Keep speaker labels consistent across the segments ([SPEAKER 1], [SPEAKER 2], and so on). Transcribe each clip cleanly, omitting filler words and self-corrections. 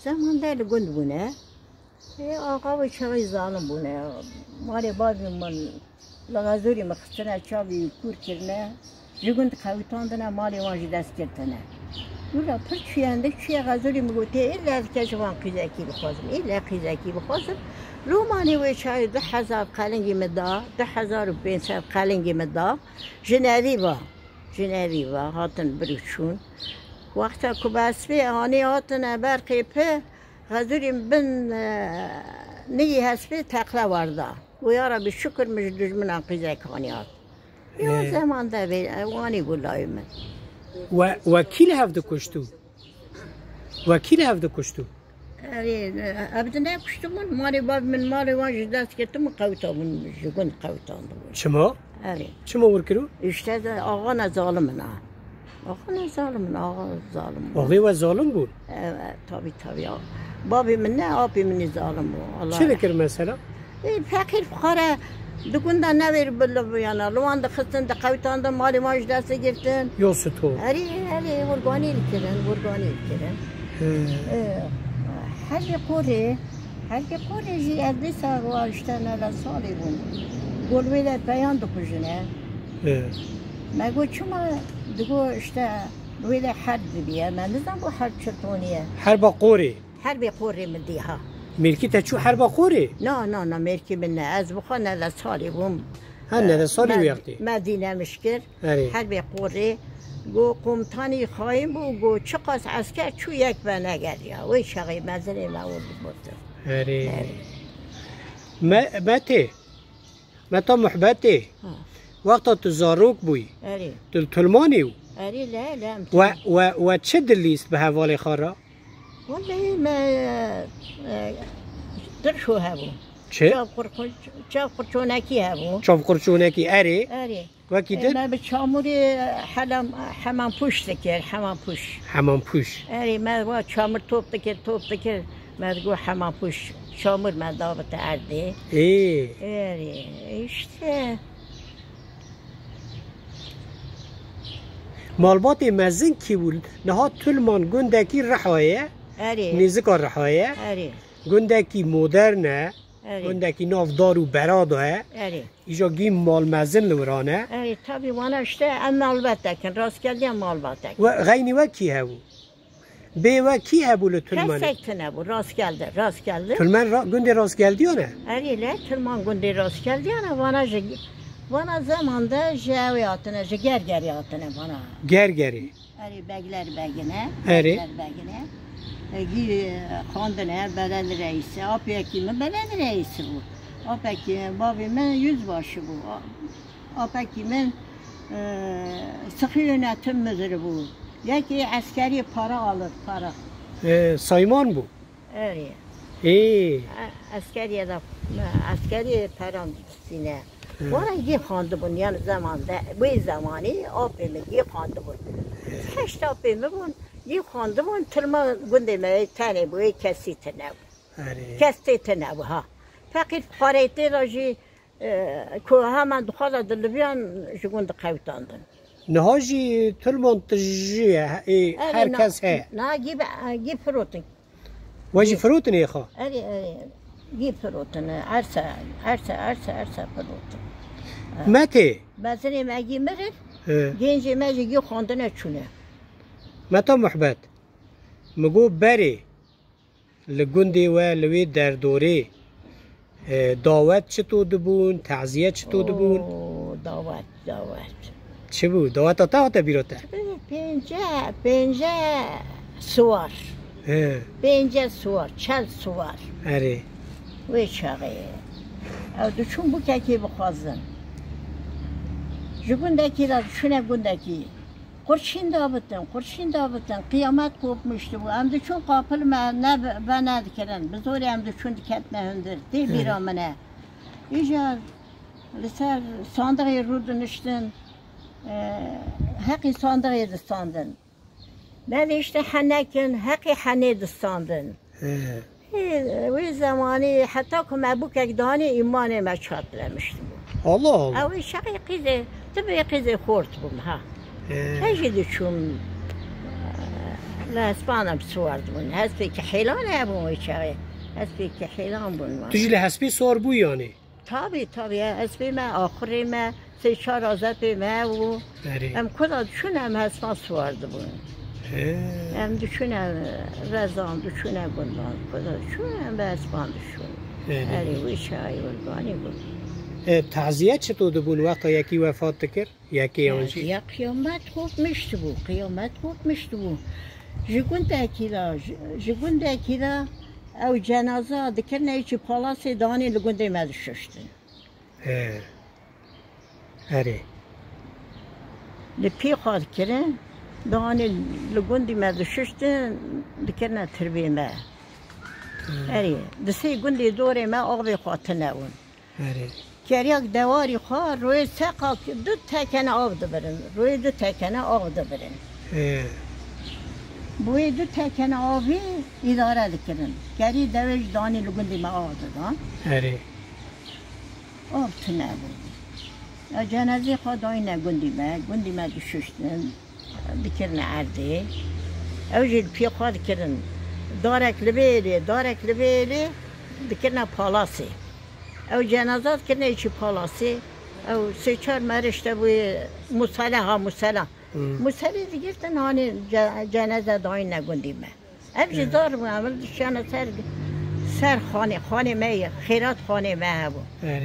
[SPEAKER 1] زمان دل گند بونه آقا و چقدر ظالم بونه ماری بابی من لغزوری مخصنه چاوی کور کرنه جگند قویتاندنه مالی وانجی دست کردنه ولی پر چیانده چی غزوری میگوته ایلا از کشوان قیزکی بخوازم ایلا قیزکی بخوازم رومانی و چای 2000 قلنگی مدا 2500 قلنگی مدا جنری با هاتن بروچون وقتا که بسفی آنی هاتن برقی په غزوری بن نگی هسفی تقلا ورده و یارا به شکر مش دجمن قیزکانی هات یا زمان ده به وانی گلای من
[SPEAKER 2] و کی له هفته کشتو؟ و کی له هفته کشتو؟
[SPEAKER 1] ابدا نه کشتم ماری باب من ماری وانج دست کردم قویتا من جگند قویتان بود
[SPEAKER 2] شما؟
[SPEAKER 1] آره
[SPEAKER 2] شما ورکرو؟
[SPEAKER 1] اشته آقا نه ظالم نه آقا ظالم
[SPEAKER 2] آقای و ظالم بود؟
[SPEAKER 1] تابی بابی من نه آبی من ظالم بود
[SPEAKER 2] چه بکر مثلا؟
[SPEAKER 1] فقیر فقره دکونده نویر بله بیانا لوان دخستن دقویتان دا مالی ماش دست گرفتن
[SPEAKER 2] یوسف تو؟
[SPEAKER 1] آره ورگانی کردن هر قوری جی ادی ساقواشتن لسالی بون گلویل پیان دکوژنه مگو چما دگو اشته ویل حرب بیه من نزدم بو حرب چطونیه
[SPEAKER 2] حرب قوری
[SPEAKER 1] مدیها
[SPEAKER 2] ملکی تا چو حرب قوری؟
[SPEAKER 1] نه ملکی من نه از بخواه لسالی بون
[SPEAKER 2] لسالی ویقتی؟
[SPEAKER 1] مدینه مشکر
[SPEAKER 2] آره
[SPEAKER 1] حرب قوری گو قمتانی خواهیم گو چقاس عسکر چو یک به نگریا وی شقی مزنه مولد بودم
[SPEAKER 2] آره متا محبتی وقتا تو زاروک بوی تو تلمانیو و چه دلیست به حوال خارا؟
[SPEAKER 1] والله ما درشو هبو
[SPEAKER 2] چه؟
[SPEAKER 1] چاو قرچونکی هبو
[SPEAKER 2] چاو قرچونکی اره؟ وکی در؟
[SPEAKER 1] ما به چاموری حمام پوش دکر حمام پوش اره ما با چامور توپ دکر ما دگو حمام پوش چامور ما دابت عرده اره اشته
[SPEAKER 2] مالبات مزن کی بود؟ نها تلمان گندکی رحایه؟ نیزکار رحایه؟ گندکی مدرنه؟ گندکی نافدار و برادوه؟ ایجا گیم مال مزن لورانه؟
[SPEAKER 1] طبی وانا اشته ام مالبات دکن راست کردی ام مالبات دکن
[SPEAKER 2] و غینی و کی هبو؟ به و کی هبو لتلمانه؟
[SPEAKER 1] کسک تنبو راست کرده
[SPEAKER 2] تلمان گنده راست کردی یا نه؟
[SPEAKER 1] تلمان گنده راست کردی یا نه وانا zamanda jeviyatına, gergeriyatına bana.
[SPEAKER 2] Gergeri.
[SPEAKER 1] Begler begine. Kandine, belediye reisi, apekimi belediye reisi bu. Apekim, babimin yüzbaşı bu. Apekimin sıkı yönetim müdürü bu. Yeki askeri para alır, para.
[SPEAKER 2] Sayman bu.
[SPEAKER 1] Askeri param sine. وانا یه خانده بون یعنی زمانی آبیمه یه خانده بون 8 آبیمه بون یه خانده بون تلما گنده مه تنه بو کسی تنه بو ها فقط خاریتی راجی که همان دخال دلبیان جگوند قویتاندن
[SPEAKER 2] نهاجی تلمان تجیه هر کس ها
[SPEAKER 1] نه گیب فروتن
[SPEAKER 2] واجی فروتن ایخوا
[SPEAKER 1] گیب فروتن عرصه فروتن
[SPEAKER 2] مته؟
[SPEAKER 1] بازنی مگی مرد گنجی مگی خونده نچونه
[SPEAKER 2] متا محبت مگو بری لگندی و لوی در دوره دعوت چطور دبون؟ تعزیه چطور دبون؟
[SPEAKER 1] دعوت
[SPEAKER 2] چه بود؟ دعوت تا بیروته؟
[SPEAKER 1] پنجه سوار 40 سوار
[SPEAKER 2] اره
[SPEAKER 1] وی چاقیه او دو چون بو که بخوازن جگوندکی را چونه گوندکی قرشین دابتن قیامت کوپمشتی بو هم دو چون قاپل من ندکرن بزوری هم دو چون دکت نهندر دی بیرامنه ایجا لسر ساندقی رو دنشتن حقی ساندقی دستاندن بعد işte حنکن حقی حنی دستاندن وی زمانی حتی که مبوک اگدانی ایمان مشهد لمشتی بود
[SPEAKER 2] الله
[SPEAKER 1] اوی شقی قیزه تبی قیزه خورد بوم ها تجید چون لا اسبانم سوارد بون هستی که حیلان هبون چه هستی که حیلان بون
[SPEAKER 2] تو جلی هستی سوار بو یعنی
[SPEAKER 1] طبعی هستی ما آخری ما 3-4 آزاد ما و هم کلا چونم هست ما سوارد بون هم دوچونم رزان دوچونم بندان کلا چونم به اسبان دوچون هری ویچه های بلگانی بود
[SPEAKER 2] تعزیت چطور بون وقتا یکی وفات کرد یکی آنجی
[SPEAKER 1] یا قیامت خوب میشت بود قیامت خوب میشت بود جگونده کیرا او جنازه دکرنه ایچی پالاسی دانی لگونده مدششتن
[SPEAKER 2] هره
[SPEAKER 1] لپی خواد کرن دانی لگونده مدششتن دکرنه تربیه ما هره دسی گونده دوره ما آقای خواتنه اون
[SPEAKER 2] هره
[SPEAKER 1] کریک دواری خواه روی سقا دو تکنه آب دبرن روی دو تکنه آب دبرن بوی دو تکنه آبی اداره دکرن کری دوش دانی لگندی ما آب دادن
[SPEAKER 2] هره
[SPEAKER 1] آب تنه بود جنازه خواه دایی نه گندی ما دششتن دکرن عرده اوجه پی خواه دکرن دارک لبیلی دکرن پالاسی او جنازات کنه ایچی پالاسی او 3-4 مرشته بوی مسله دیگه تنهانی جنازه دایی نگوندی من ابجی دار بو عمل دشانه سر خانه می خیرات خانه می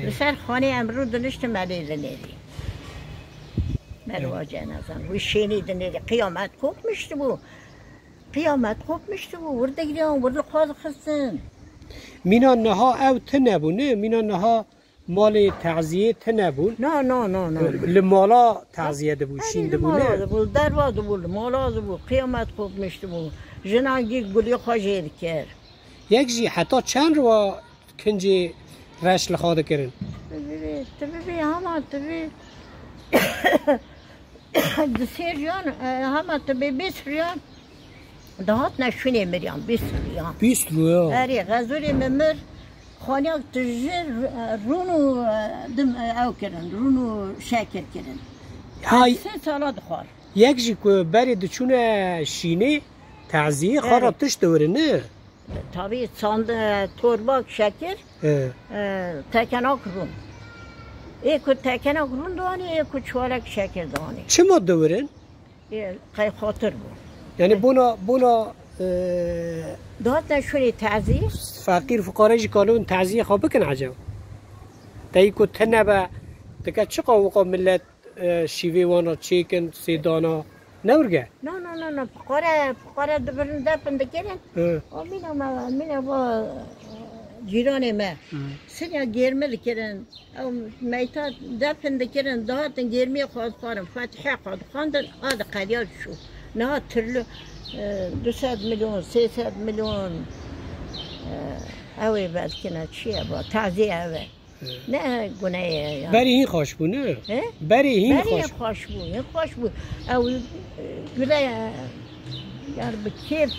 [SPEAKER 1] بو سر خانه امرو دنشت ملیل نیدی مروا جنازه وی شینید نیدی قیامت خوب میشته بو ورده گریان ورده خواهد خستن
[SPEAKER 2] مینا نها او تنبونه مینا نها مال تعزیه تنبون
[SPEAKER 1] نه
[SPEAKER 2] لمالا تعزیه دبو شین دبونه
[SPEAKER 1] دروا دبو مالا دبو قیامت خوب میشته بو جنانگی گلی خواهد کرد
[SPEAKER 2] یک جی حتی چند رو کنجی رشل خواهد کرن
[SPEAKER 1] تبی همه تبی دسیر جان همه تبی 20 ریان دهات نشونه مریان 20 ریان
[SPEAKER 2] 20 رویا
[SPEAKER 1] هری غزوری ممر خانیاک تجر رونو دم او کرن رونو شکر کرن
[SPEAKER 2] های
[SPEAKER 1] 3 سالا دخوار
[SPEAKER 2] یک جی که بری دچونه شینه تعزیه خارا تشت دوره نه
[SPEAKER 1] طبیعی ساند تورباک شکر تکناک رون ایکو تکناک رون دوانی ایکو چوالک شکر دوانی
[SPEAKER 2] چه ما دورن؟
[SPEAKER 1] قی خاطر بود
[SPEAKER 2] یعنی بونا
[SPEAKER 1] داد نشونی تعزیه
[SPEAKER 2] فقیر فقاره جی کالون تعزیه خواه بکن عجب تایی که تنبه تکه چه قاوقا ملت شیوه وانا چیکن سیدانا نورگه؟
[SPEAKER 1] نه فقاره دبرن دفن دکرن مینا با جیران ما سنیا گرمه دکرن او میتا دفن دکرن دهاتن گرمی خواهد خواهرم فتحه خواهد خواندن آده قلیال شو نه ترلو 200 میلیون 300 میلیون اوی بعد کنه چیه با تعزیه اوی نه گناه
[SPEAKER 2] بری این خوش بود نه؟ بری این
[SPEAKER 1] خوش بود او گله یار بکیف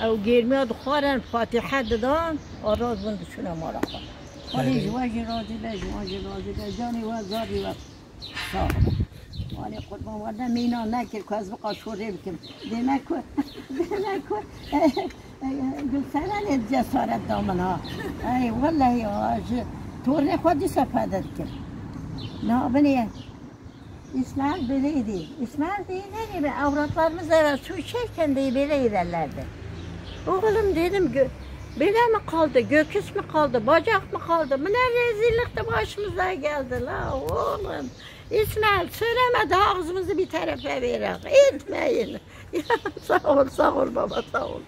[SPEAKER 1] او گرمیاد خوارن فاتحه دادن آراز بندشونه مارا خواه خالی جواجی رازی ده جانی و زاری و صاحب مالی قربان ورده مینا نکر که از بقا شوره بکن دیمه کن گلسرن جسارت دامن ها ای والله توره خودی سفاده کن نه بنیه İsmail böyleydi. İsmail değil ne gibi avratlarımız eve su içerken de böyle ilerlerdi. Oğlum dedim böyle mi kaldı, göküs mü kaldı, bacak mı kaldı? Bu ne rezillik de başımıza geldi la oğlum. İsmail söylemedi ağzımızı bir tarafa vererek. Etmeyin. Sağ ol baba sağ ol.